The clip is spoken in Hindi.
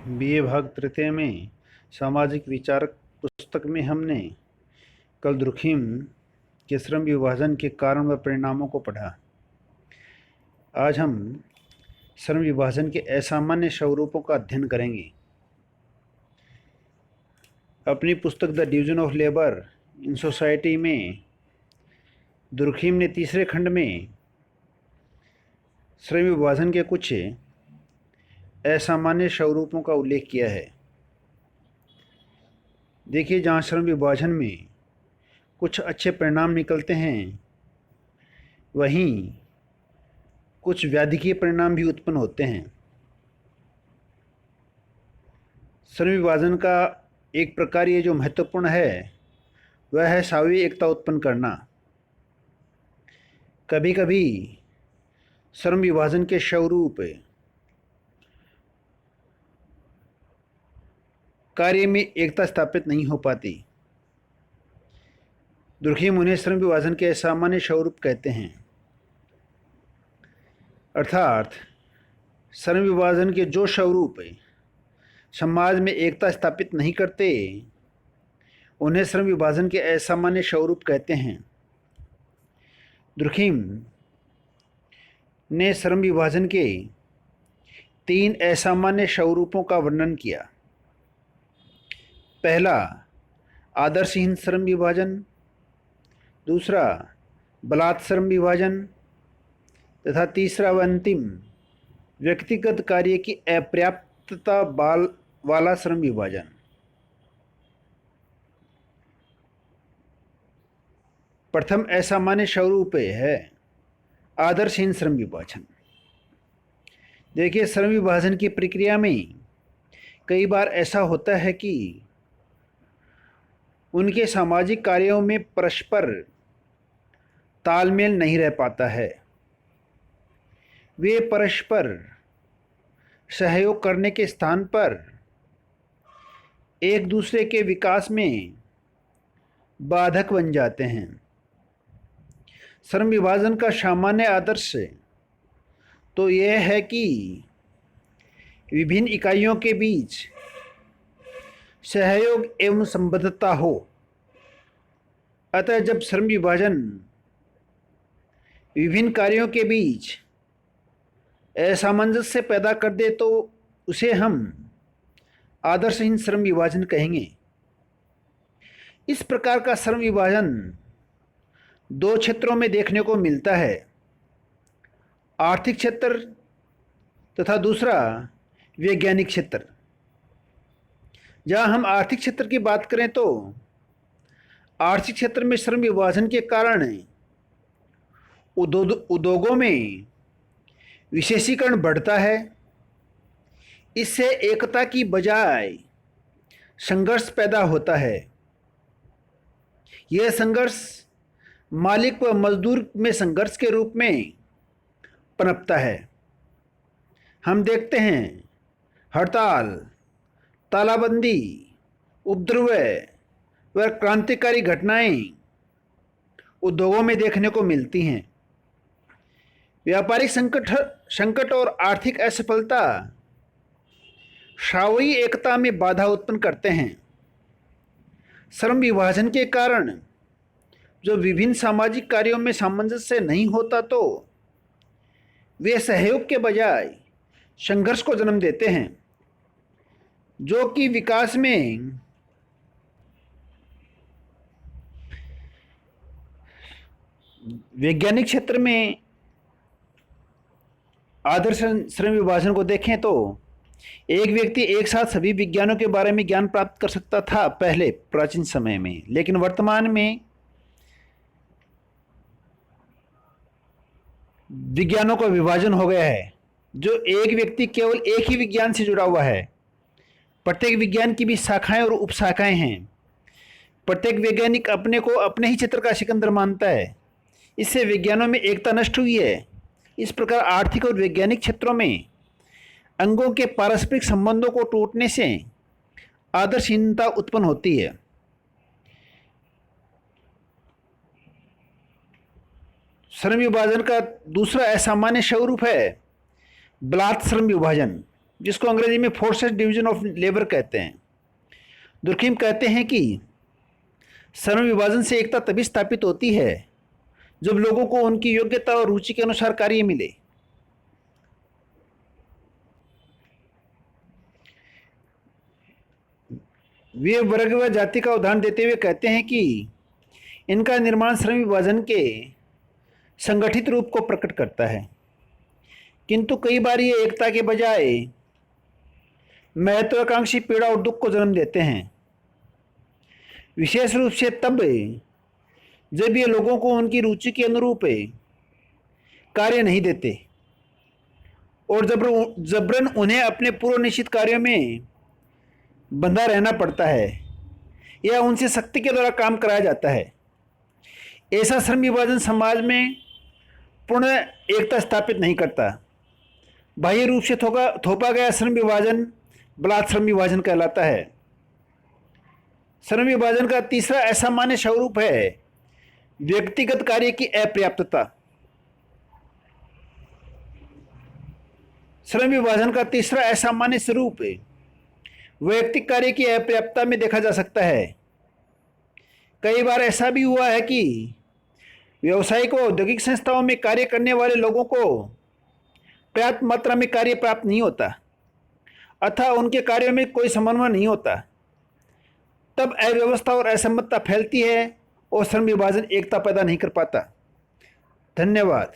बीए भाग तृतीय में सामाजिक विचारक पुस्तक में हमने कल दुर्खीम के श्रम विभाजन के कारण व परिणामों को पढ़ा। आज हम श्रम विभाजन के असामान्य स्वरूपों का अध्ययन करेंगे। अपनी पुस्तक the division of labour in society में दुर्खीम ने तीसरे खंड में श्रम विभाजन के कुछ असामान्य स्वरूपों का उल्लेख किया है। देखिए, जहाँ श्रम विभाजन में कुछ अच्छे परिणाम निकलते हैं, वहीं कुछ व्याधिकीय परिणाम भी उत्पन्न होते हैं। श्रम विभाजन का एक प्रकार ये जो महत्वपूर्ण है वह है सावी एकता उत्पन्न करना। कभी कभी श्रम विभाजन के स्वरूप कार्य में एकता स्थापित नहीं हो पाती। दुर्खीम उन्हें श्रम विभाजन के असामान्य स्वरूप कहते हैं। अर्थात श्रम विभाजन के जो स्वरूप समाज में एकता स्थापित नहीं करते, उन्हें श्रम विभाजन के असामान्य स्वरूप कहते हैं। दुर्खीम ने श्रम विभाजन के 3 असामान्य स्वरूपों का वर्णन किया। पहला, आदर्शहीन श्रम विभाजन। दूसरा, बलात् श्रम विभाजन। तथा तीसरा व अंतिम, व्यक्तिगत कार्य की अपर्याप्तता वाला श्रम विभाजन। प्रथम असामान्य स्वरूप है आदर्शहीन श्रम विभाजन। देखिए, श्रम विभाजन की प्रक्रिया में कई बार ऐसा होता है कि उनके सामाजिक कार्यों में परस्पर तालमेल नहीं रह पाता है। वे परस्पर सहयोग करने के स्थान पर एक दूसरे के विकास में बाधक बन जाते हैं। श्रम विभाजन का सामान्य आदर्श तो यह है कि विभिन्न इकाइयों के बीच सहयोग एवं संबद्धता हो। अतः जब श्रम विभाजन विभिन्न कार्यों के बीच असामंजस्य पैदा कर दे तो उसे हम आदर्शहीन श्रम विभाजन कहेंगे। इस प्रकार का श्रम विभाजन 2 क्षेत्रों में देखने को मिलता है, आर्थिक क्षेत्र तथा दूसरा वैज्ञानिक क्षेत्र। जहाँ हम आर्थिक क्षेत्र की बात करें तो आर्थिक क्षेत्र में श्रम विभाजन के कारण उद्योगों में विशेषीकरण बढ़ता है। इससे एकता की बजाय संघर्ष पैदा होता है। यह संघर्ष मालिक व मजदूर में संघर्ष के रूप में पनपता है। हम देखते हैं हड़ताल, तालाबंदी, उपद्रव व क्रांतिकारी घटनाएं उद्योगों में देखने को मिलती हैं। व्यापारिक संकट और आर्थिक असफलता सावयी एकता में बाधा उत्पन्न करते हैं। श्रम विभाजन के कारण जो विभिन्न सामाजिक कार्यों में सामंजस्य नहीं होता तो वे सहयोग के बजाय संघर्ष को जन्म देते हैं, जो कि विकास में वैज्ञानिक क्षेत्र में आदर्श श्रम विभाजन को देखें तो एक व्यक्ति एक साथ सभी विज्ञानों के बारे में ज्ञान प्राप्त कर सकता था पहले प्राचीन समय में, लेकिन वर्तमान में विज्ञानों का विभाजन हो गया है, जो एक व्यक्ति केवल एक ही विज्ञान से जुड़ा हुआ है। प्रत्येक विज्ञान की भी शाखाएं और उपशाखाएं हैं। प्रत्येक वैज्ञानिक अपने को अपने ही क्षेत्र का सिकंदर मानता है। इससे विज्ञानों में एकता नष्ट हुई है। इस प्रकार आर्थिक और वैज्ञानिक क्षेत्रों में अंगों के पारस्परिक संबंधों को टूटने से आदर्शहीनता उत्पन्न होती है। श्रम विभाजन का दूसरा असामान्य स्वरूप है बलात् श्रम विभाजन। जिसको अंग्रेजी में फोर्सेस डिवीजन ऑफ लेबर कहते हैं। दुर्खिम कहते हैं कि श्रम विभाजन से एकता तभी स्थापित होती है जब लोगों को उनकी योग्यता और रुचि के अनुसार कार्य मिले। वे वर्ग व जाति का उदाहरण देते हुए कहते हैं कि इनका निर्माण श्रम विभाजन के संगठित रूप को प्रकट करता है, किंतु कई बार ये एकता के बजाय महत्वाकांक्षी पीड़ा और दुख को जन्म देते हैं, विशेष रूप से तब जब ये लोगों को उनकी रुचि के अनुरूप कार्य नहीं देते और जबरन उन्हें अपने पूर्व निश्चित कार्यों में बंधा रहना पड़ता है या उनसे सख्ती के द्वारा काम कराया जाता है। ऐसा श्रम विभाजन समाज में पूर्ण एकता स्थापित नहीं करता। बाह्य रूप से थोपा गया श्रम विभाजन बलात् श्रम विभाजन कहलाता है। श्रम विभाजन का तीसरा असामान्य स्वरूप है व्यक्तिगत कार्य की अपर्याप्तता। श्रम विभाजन का तीसरा असामान्य स्वरूप वैयक्तिक कार्य की अपर्याप्तता में देखा जा सकता है। कई बार ऐसा भी हुआ है कि व्यावसायिक व औद्योगिक संस्थाओं में कार्य करने वाले लोगों को पर्याप्त मात्रा में कार्य प्राप्त नहीं होता अथवा उनके कार्यों में कोई समन्वय नहीं होता। तब अव्यवस्था और असम्मतता फैलती है और श्रम विभाजन एकता पैदा नहीं कर पाता। धन्यवाद।